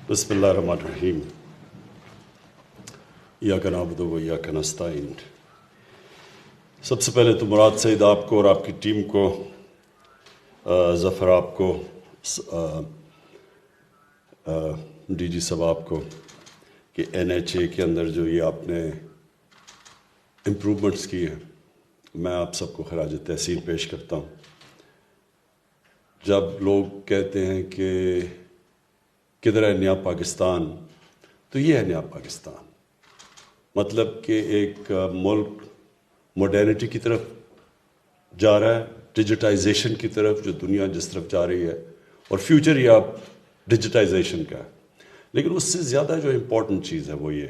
بسم اللہ الرحمن الرحیم ایاک نعبد و ایاک نستعین۔ سب سے پہلے تو مراد سعید آپ کو اور آپ کی ٹیم کو، ظفر آپ کو، ڈی جی صاحب آپ کو، کہ NHA کے اندر جو یہ آپ نے امپرومنٹس کی ہیں، میں آپ سب کو خراج تحسین پیش کرتا ہوں۔ جب لوگ کہتے ہیں کہ کدھر ہے نیا پاکستان، تو یہ ہے نیا پاکستان۔ مطلب کہ ایک ملک ماڈرنٹی کی طرف جا رہا ہے، ڈیجیٹائزیشن کی طرف، جو دنیا جس طرف جا رہی ہے، اور فیوچر یہ آپ ڈیجیٹائزیشن کا ہے۔ لیکن اس سے زیادہ جو امپورٹنٹ چیز ہے وہ یہ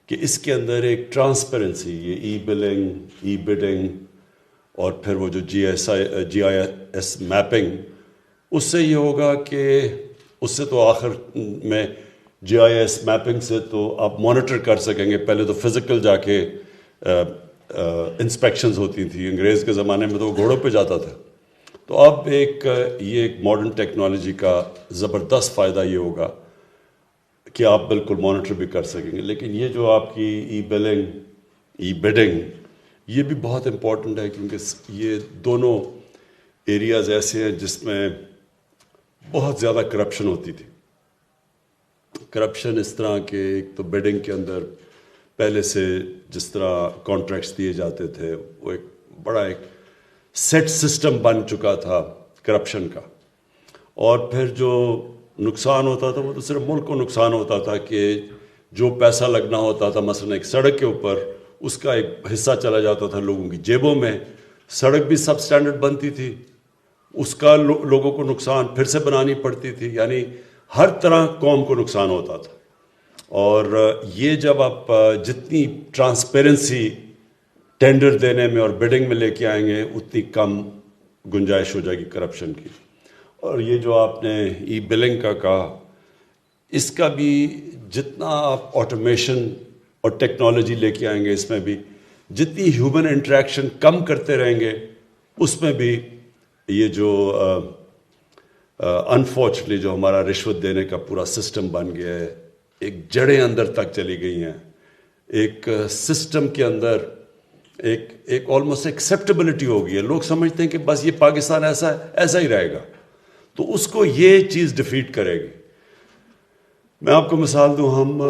کہ اس کے اندر ایک ٹرانسپیرنسی، یہ ای بلنگ، ای بڈنگ، اور پھر وہ جو جی آئی ایس میپنگ، اس سے یہ ہوگا کہ اس سے تو آخر میں جی آئی ایس میپنگ سے تو آپ مانیٹر کر سکیں گے۔ پہلے تو فزیکل جا کے انسپیکشنز ہوتی تھیں، انگریز کے زمانے میں تو وہ گھوڑوں پہ جاتا تھا۔ تو اب یہ ایک ماڈرن ٹیکنالوجی کا زبردست فائدہ یہ ہوگا کہ آپ بالکل مانیٹر بھی کر سکیں گے۔ لیکن یہ جو آپ کی ای بلنگ، ای بڈنگ، یہ بھی بہت امپورٹنٹ ہے، کیونکہ یہ دونوں ایریاز ایسے ہیں جس میں بہت زیادہ کرپشن ہوتی تھی۔ کرپشن اس طرح کہ ایک تو بڈنگ کے اندر پہلے سے جس طرح کانٹریکٹس دیے جاتے تھے، وہ ایک بڑا ایک سیٹ سسٹم بن چکا تھا کرپشن کا، اور پھر جو نقصان ہوتا تھا وہ تو صرف ملک کو نقصان ہوتا تھا کہ جو پیسہ لگنا ہوتا تھا مثلا ایک سڑک کے اوپر، اس کا ایک حصہ چلا جاتا تھا لوگوں کی جیبوں میں۔ سڑک بھی سب سٹینڈرڈ بنتی تھی، اس کا لوگوں کو نقصان پھر سے بنانی پڑتی تھی، یعنی ہر طرح قوم کو نقصان ہوتا تھا۔ اور یہ جب آپ جتنی ٹرانسپیرنسی ٹینڈر دینے میں اور بڈنگ میں لے کے آئیں گے، اتنی کم گنجائش ہو جائے گی کرپشن کی۔ اور یہ جو آپ نے ای بلنگ کا کہا، اس کا بھی جتنا آپ آٹومیشن اور ٹیکنالوجی لے کے آئیں گے، اس میں بھی جتنی ہیومن انٹریکشن کم کرتے رہیں گے، اس میں بھی یہ جو انفارچونیٹلی جو ہمارا رشوت دینے کا پورا سسٹم بن گیا ہے، ایک جڑیں اندر تک چلی گئی ہیں، ایک سسٹم کے اندر ایک آلموسٹ ایکسیپٹیبلٹی ہو گئی ہے۔ لوگ سمجھتے ہیں کہ بس یہ پاکستان ایسا ہی رہے گا، تو اس کو یہ چیز ڈیفیٹ کرے گی۔ میں آپ کو مثال دوں، ہم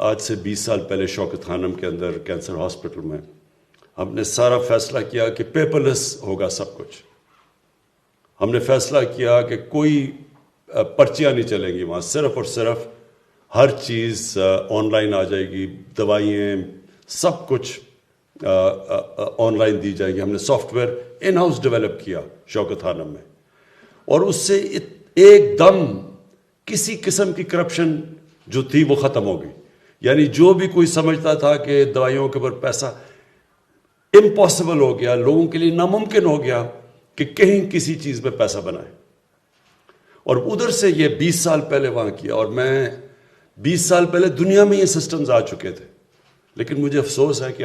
آج سے 20 سال پہلے شوکت خانم کے اندر کینسر ہاسپٹل میں ہم نے سارا فیصلہ کیا کہ پیپر لیس ہوگا سب کچھ۔ ہم نے فیصلہ کیا کہ کوئی پرچیاں نہیں چلیں گی وہاں، صرف اور صرف ہر چیز آن لائن آ جائے گی، دوائیں سب کچھ آن لائن دی جائیں گی۔ ہم نے soft where in house develop کیا شوکت خانم میں، اور اس سے ایک دم کسی قسم کی کرپشن جو تھی وہ ختم ہو گئی۔ یعنی جو بھی کوئی سمجھتا تھا کہ دوائیوں کے اوپر پیسہ، امپاسبل ہو گیا، لوگوں کے لیے ناممکن ہو گیا کہ کہیں کسی چیز پہ پیسہ بنائے۔ اور ادھر سے یہ 20 سال پہلے وہاں کیا، اور میں 20 سال پہلے دنیا میں یہ سسٹمز آ چکے تھے، لیکن مجھے افسوس ہے کہ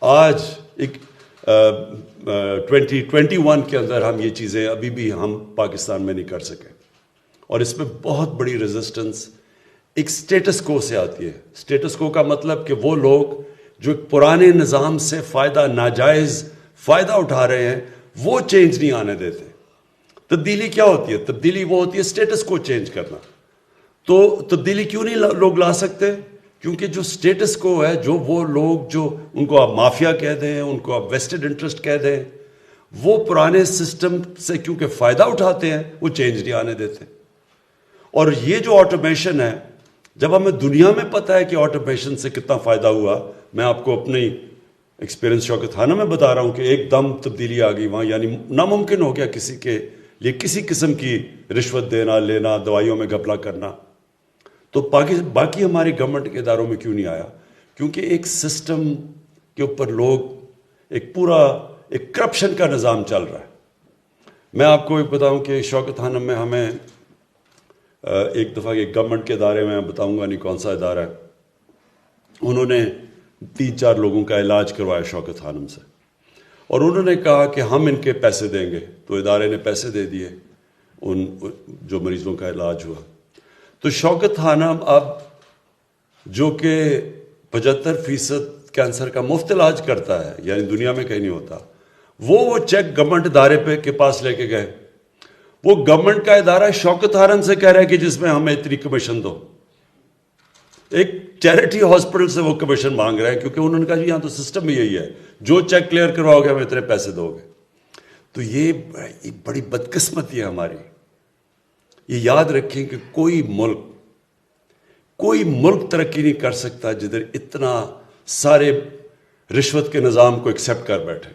آج ایک 2021 کے اندر ہم یہ چیزیں ابھی بھی ہم پاکستان میں نہیں کر سکے۔ اور اس میں بہت بڑی ریزسٹنس ایک سٹیٹس کو سے آتی ہے۔ سٹیٹس کو کا مطلب کہ وہ لوگ جو پرانے نظام سے ناجائز فائدہ اٹھا رہے ہیں، وہ چینج نہیں آنے دیتے۔ تبدیلی کیا ہوتی ہے؟ تبدیلی وہ ہوتی ہے سٹیٹس کو چینج کرنا۔ تو تبدیلی کیوں نہیں لوگ لا سکتے؟ کیونکہ جو سٹیٹس کو ہے، جو وہ لوگ جو ان کو آپ مافیا کہہ دیں، ان کو آپ ویسٹڈ انٹرسٹ کہہ دیں، وہ پرانے سسٹم سے کیونکہ فائدہ اٹھاتے ہیں، وہ چینج نہیں آنے دیتے۔ اور یہ جو آٹومیشن ہے، جب ہمیں دنیا میں پتہ ہے کہ آٹومیشن سے کتنا فائدہ ہوا، میں آپ کو اپنی ایکسپیرینس شوکت خانہ میں بتا رہا ہوں کہ ایک دم تبدیلی آ گئی وہاں، یعنی ناممکن ہو گیا کسی کے لیے کسی قسم کی رشوت دینا، لینا، دوائیوں میں گھپلا کرنا۔ تو باقی ہماری گورنمنٹ کے اداروں میں کیوں نہیں آیا؟ کیونکہ ایک سسٹم کے اوپر لوگ ایک کرپشن کا نظام چل رہا ہے۔ میں آپ کو ایک بتاؤں کہ شوکت خانم میں ہمیں ایک دفعہ ایک گورنمنٹ کے ادارے میں بتاؤں گا نہیں کون سا ادارہ ہے، انہوں نے 3-4 لوگوں کا علاج کروایا شوکت خانم سے، اور انہوں نے کہا کہ ہم ان کے پیسے دیں گے، تو ادارے نے پیسے دے دیے، ان جو مریضوں کا علاج ہوا۔ تو شوکت خانم اب جو کہ 75% کینسر کا مفت علاج کرتا ہے، یعنی دنیا میں کہیں نہیں ہوتا، وہ چیک گورنمنٹ ادارے کے پاس لے کے گئے. وہ گورنمنٹ کا ادارہ شوکت خانم سے کہہ رہا ہے کہ جس میں ہمیں اتنی کمیشن دو. ایک چیریٹی ہاسپٹل سے وہ کمیشن مانگ رہے ہیں، کیونکہ انہوں نے کہا جی یہاں تو سسٹم بھی یہی ہے، جو چیک کلیئر کرواؤ گے ہمیں اتنے پیسے دو گے. تو یہ بڑی بدقسمتی ہے ہماری. یہ یاد رکھیں کہ کوئی ملک ترقی نہیں کر سکتا جدھر اتنا سارے رشوت کے نظام کو ایکسیپٹ کر بیٹھے.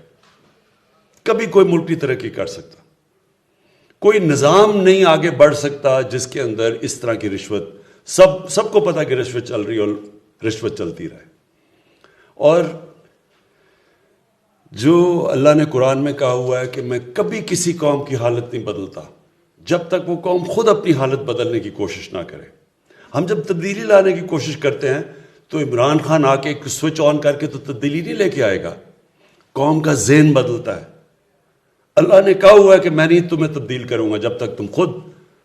کبھی کوئی ملک نہیں ترقی کر سکتا. کوئی نظام نہیں آگے بڑھ سکتا جس کے اندر اس طرح کی رشوت، سب کو پتا کہ رشوت چل رہی اور رشوت چلتی رہے. اور جو اللہ نے قرآن میں کہا ہوا ہے کہ میں کبھی کسی قوم کی حالت نہیں بدلتا جب تک وہ قوم خود اپنی حالت بدلنے کی کوشش نہ کرے. ہم جب تبدیلی لانے کی کوشش کرتے ہیں تو عمران خان آ کے ایک سوئچ آن کر کے تو تبدیلی نہیں لے کے آئے گا. قوم کا ذہن بدلتا ہے. اللہ نے کہا ہوا ہے کہ میں نہیں تمہیں تبدیل کروں گا جب تک تم خود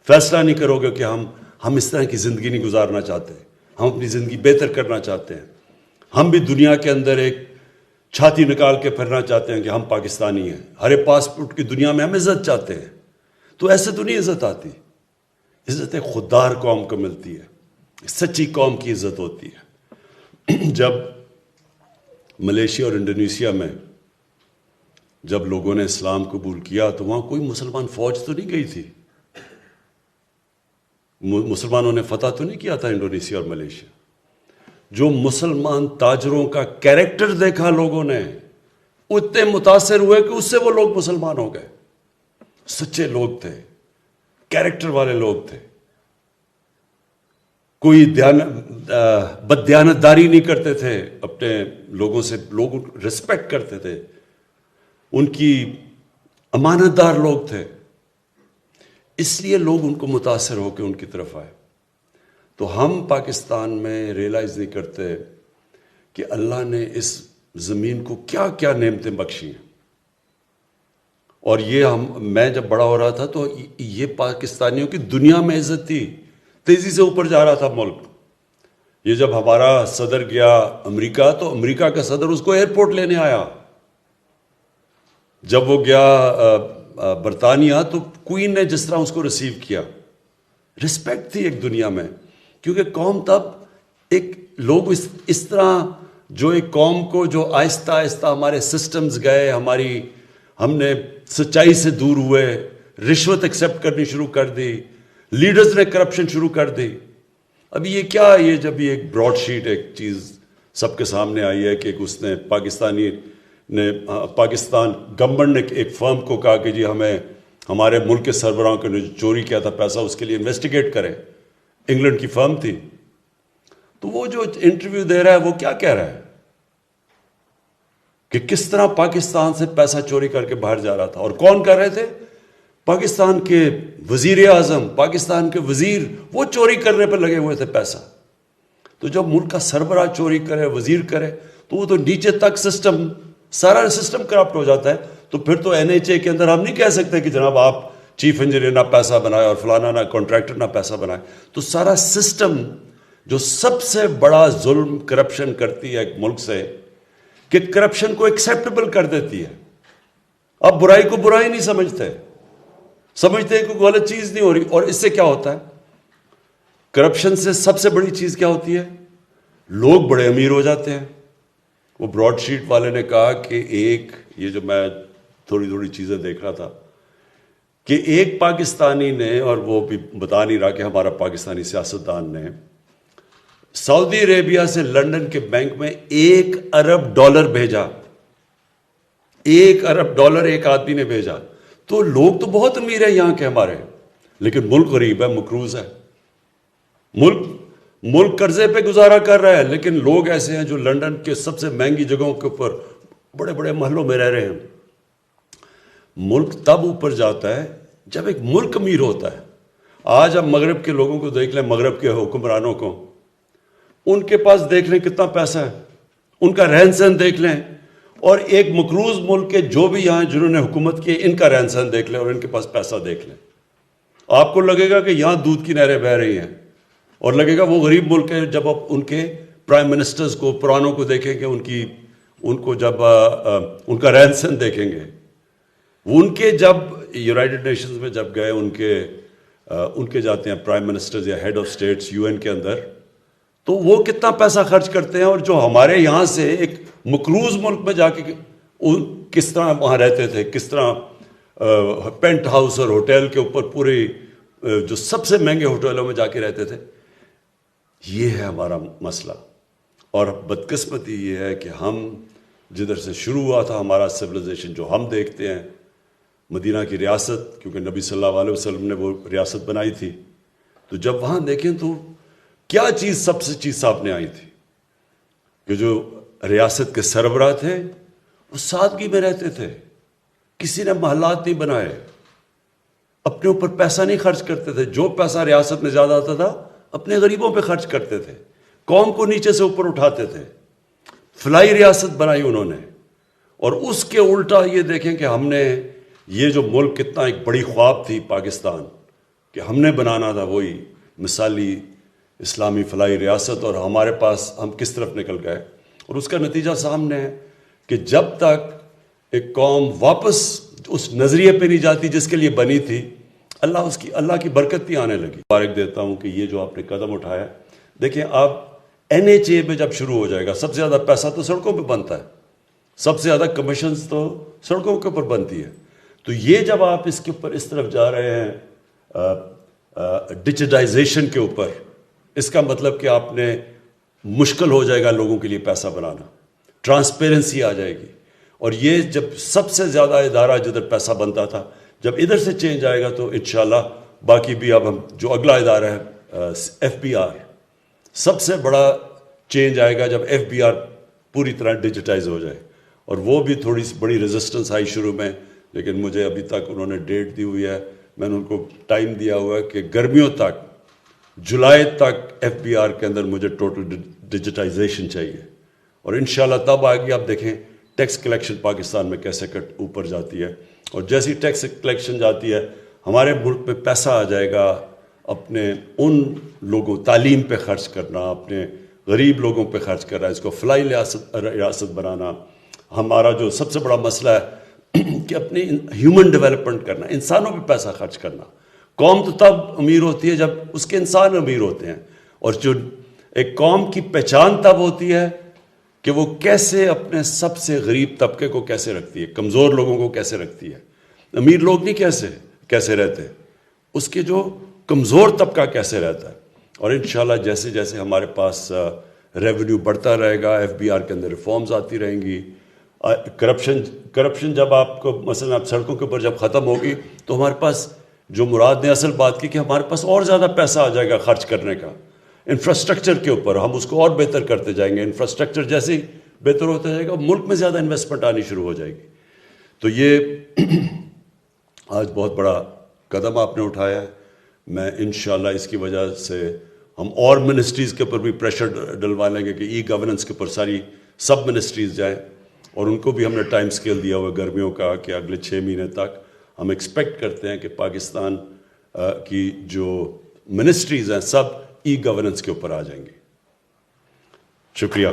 فیصلہ نہیں کرو گے کہ ہم اس طرح کی زندگی نہیں گزارنا چاہتے، ہم اپنی زندگی بہتر کرنا چاہتے ہیں. ہم بھی دنیا کے اندر ایک چھاتی نکال کے پھرنا چاہتے ہیں کہ ہم پاکستانی ہیں. ہر پاسپورٹ کی دنیا میں ہم عزت چاہتے ہیں. تو ایسے تو نہیں عزت آتی. عزت ایک خوددار قوم کو ملتی ہے، سچی قوم کی عزت ہوتی ہے. جب ملیشیا اور انڈونیشیا میں جب لوگوں نے اسلام قبول کیا تو وہاں کوئی مسلمان فوج تو نہیں گئی تھی. مسلمانوں نے فتح تو نہیں کیا تھا انڈونیشیا اور ملیشیا. جو مسلمان تاجروں کا کیریکٹر دیکھا لوگوں نے، اتنے متاثر ہوئے کہ اس سے وہ لوگ مسلمان ہو گئے. سچے لوگ تھے، کیریکٹر والے لوگ تھے. کوئی بددیانتداری نہیں کرتے تھے اپنے لوگوں سے. لوگ رسپیکٹ کرتے تھے، ان کی امانت دار لوگ تھے. اس لیے لوگ ان کو متاثر ہو کے ان کی طرف آئے. تو ہم پاکستان میں ریئلائز نہیں کرتے کہ اللہ نے اس زمین کو کیا کیا نعمتیں بخشی ہیں. اور یہ میں جب بڑا ہو رہا تھا تو یہ پاکستانیوں کی دنیا میں عزت تھی. تیزی سے اوپر جا رہا تھا ملک. یہ جب ہمارا صدر گیا امریکہ تو امریکہ کا صدر اس کو ایئرپورٹ لینے آیا. جب وہ گیا برطانیہ تو کوئین نے جس طرح اس کو ریسیو کیا، رسپیکٹ تھی ایک دنیا میں. کیونکہ قوم تب ایک لوگ اس طرح جو ایک قوم کو جو آہستہ آہستہ ہمارے سسٹمز گئے، ہم نے سچائی سے دور ہوئے، رشوت ایکسیپٹ کرنی شروع کر دی، لیڈرز نے کرپشن شروع کر دی. ابھی یہ کیا، یہ جب یہ ایک براڈ شیٹ ایک چیز سب کے سامنے آئی ہے کہ اس نے پاکستان گورنمنٹ نے ایک فرم کو کہا کہ جی ہمیں ہمارے ملک کے سربراہوں کو نے چوری کیا تھا پیسہ اس کے لیے انویسٹیگیٹ کرے. انگلینڈ کی فرم تھی. تو وہ جو انٹرویو دے رہا ہے وہ کیا کہہ رہا ہے کہ کس طرح پاکستان سے پیسہ چوری کر کے باہر جا رہا تھا. اور کون کر رہے تھے؟ پاکستان کے وزیر اعظم، پاکستان کے وزیر، وہ چوری کرنے پہ لگے ہوئے تھے پیسہ. تو جب ملک کا سربراہ چوری کرے، وزیر کرے، تو وہ تو نیچے تک سارا سسٹم کرپٹ ہو جاتا ہے. تو پھر تو NHA کے اندر ہم نہیں کہہ سکتے کہ جناب آپ چیف انجینئر نہ پیسہ بنائے اور فلانا نہ کانٹریکٹر نہ پیسہ بنائے. تو سارا سسٹم جو سب سے بڑا ظلم کرپشن کرتی ہے ایک ملک سے، کہ کرپشن کو ایکسیپٹیبل کر دیتی ہے. اب برائی کو برائی نہیں سمجھتے کہ کوئی غلط چیز نہیں ہو رہی. اور اس سے کیا ہوتا ہے؟ کرپشن سے سب سے بڑی چیز کیا ہوتی ہے؟ لوگ بڑے امیر ہو جاتے ہیں. وہ براڈ شیٹ والے نے کہا کہ یہ جو میں تھوڑی چیزیں دیکھ رہا تھا کہ ایک پاکستانی نے، اور وہ بھی بتا نہیں رہا کہ ہمارا پاکستانی سیاستدان نے، سعودی عربیہ سے لندن کے بینک میں $1 ارب بھیجا. $1 ارب ایک آدمی نے بھیجا. تو لوگ تو بہت امیر ہیں یہاں کے ہمارے، لیکن ملک غریب ہے، مقروض ہے. ملک قرضے پہ گزارا کر رہا ہے، لیکن لوگ ایسے ہیں جو لندن کے سب سے مہنگی جگہوں کے اوپر بڑے بڑے محلوں میں رہ رہے ہیں. ملک تب اوپر جاتا ہے جب ایک ملک امیر ہوتا ہے. آج ہم مغرب کے لوگوں کو دیکھ لیں، مغرب کے حکمرانوں کو، ان کے پاس دیکھ لیں کتنا پیسہ ہے، ان کا رہن سہن دیکھ لیں، اور ایک مقروض ملک کے جو بھی یہاں جنہوں نے حکومت کی ان کا رہن سہن دیکھ لیں اور ان کے پاس پیسہ دیکھ لیں. آپ کو لگے گا کہ یہاں دودھ کی نہریں بہہ رہی ہیں، اور لگے گا وہ غریب ملک ہے جب آپ ان کے پرائم منسٹرز کو پرانوں کو دیکھیں گے, ان کو جب ان کا رہن سہن دیکھیں گے, وہ ان کے جب یونائٹڈ نیشنز میں جب گئے ان کے جاتے ہیں پرائم منسٹرز یا head of states U N کے اندر, تو وہ کتنا پیسہ خرچ کرتے ہیں, اور جو ہمارے یہاں سے ایک مقروض ملک میں جا کے کس طرح وہاں رہتے تھے, کس طرح پینٹ ہاؤس اور ہوٹل کے اوپر پورے جو سب سے مہنگے ہوٹلوں میں جا کے رہتے تھے. یہ ہے ہمارا مسئلہ. اور بدقسمتی یہ ہے کہ ہم جدھر سے شروع ہوا تھا ہمارا سویلائزیشن, جو ہم دیکھتے ہیں مدینہ کی ریاست, کیونکہ نبی صلی اللہ علیہ وسلم نے وہ ریاست بنائی تھی, تو جب وہاں دیکھیں تو کیا چیز سب سے چیز سامنے آئی تھی کہ جو ریاست کے سربراہ تھے وہ سادگی میں رہتے تھے, کسی نے محلات نہیں بنائے, اپنے اوپر پیسہ نہیں خرچ کرتے تھے, جو پیسہ ریاست میں زیادہ آتا تھا اپنے غریبوں پہ خرچ کرتے تھے, قوم کو نیچے سے اوپر اٹھاتے تھے. فلاحی ریاست بنائی انہوں نے. اور اس کے الٹا یہ دیکھیں کہ ہم نے یہ جو ملک کتنا ایک بڑی خواب تھی پاکستان کہ ہم نے بنانا تھا وہی مثالی اسلامی فلاحی ریاست, اور ہمارے پاس ہم کس طرف نکل گئے. اور اس کا نتیجہ سامنے ہے کہ جب تک ایک قوم واپس اس نظریے پہ نہیں جاتی جس کے لیے بنی تھی, اللہ کی برکت بھی آنے لگی. مبارک دیتا ہوں کہ یہ جو آپ نے قدم اٹھایا, دیکھیں آپ NHA میں جب شروع ہو جائے گا, سب سے زیادہ پیسہ تو سڑکوں پہ بنتا ہے, سب سے زیادہ کمیشنز تو سڑکوں کے اوپر بنتی ہے. تو یہ جب آپ اس کے اوپر اس طرف جا رہے ہیں ڈیجیٹائزیشن کے اوپر, اس کا مطلب کہ آپ نے مشکل ہو جائے گا لوگوں کے لیے پیسہ بنانا, ٹرانسپیرنسی آ جائے گی. اور یہ جب سب سے زیادہ ادارہ جدھر پیسہ بنتا تھا, جب ادھر سے چینج آئے گا تو انشاءاللہ باقی بھی. اب ہم جو اگلا ادارہ ہے FBI, سب سے بڑا چینج آئے گا جب FBI پوری طرح ڈیجیٹائز ہو جائے. اور وہ بھی تھوڑی سی بڑی ریزسٹنس آئی شروع میں, لیکن مجھے ابھی تک انہوں نے ڈیٹ دی ہوئی ہے, میں نے ان کو ٹائم دیا ہوا ہے کہ گرمیوں تک, جولائی تک FBI کے اندر مجھے ٹوٹل ڈیجیٹائزیشن چاہیے. اور انشاءاللہ تب آئے گی. آپ دیکھیں ٹیکس کلیکشن پاکستان میں کیسے اوپر جاتی ہے, اور جیسی ٹیکس کلیکشن جاتی ہے ہمارے ملک میں پیسہ آ جائے گا اپنے ان لوگوں, تعلیم پہ خرچ کرنا, اپنے غریب لوگوں پہ خرچ کرنا, اس کو فلاحی ریاست بنانا. ہمارا جو سب سے بڑا مسئلہ ہے کہ اپنی ہیومن ڈیولپمنٹ کرنا, انسانوں پہ پیسہ خرچ کرنا. قوم تو تب امیر ہوتی ہے جب اس کے انسان امیر ہوتے ہیں, اور جو ایک قوم کی پہچان تب ہوتی ہے کہ وہ کیسے اپنے سب سے غریب طبقے کو کیسے رکھتی ہے, کمزور لوگوں کو کیسے رکھتی ہے. امیر لوگ نہیں کیسے رہتے, اس کے جو کمزور طبقہ کیسے رہتا ہے. اور انشاءاللہ جیسے جیسے ہمارے پاس ریونیو بڑھتا رہے گا, FBI کے اندر ریفارمز آتی رہیں گی. کرپشن جب آپ کو مثلا آپ سڑکوں کے اوپر جب ختم ہوگی تو ہمارے پاس جو مراد نے اصل بات کی کہ ہمارے پاس اور زیادہ پیسہ آ جائے گا خرچ کرنے کا انفراسٹرکچر کے اوپر. ہم اس کو اور بہتر کرتے جائیں گے, انفراسٹرکچر جیسے ہی بہتر ہوتا جائے گا ملک میں زیادہ انویسٹمنٹ آنی شروع ہو جائے گی. تو یہ آج بہت بڑا قدم آپ نے اٹھایا ہے. میں انشاءاللہ اس کی وجہ سے ہم اور منسٹریز کے اوپر بھی پریشر ڈلوا لیں گے کہ ای گورننس کے اوپر سب منسٹریز جائیں, اور ان کو بھی ہم نے ٹائم سکیل دیا ہوا گرمیوں کا کہ اگلے 6 مہینے تک ہم ایکسپیکٹ کرتے ہیں کہ پاکستان کی جو منسٹریز ہیں سب ای گورننس کے اوپر آ جائیں گی. شکریہ.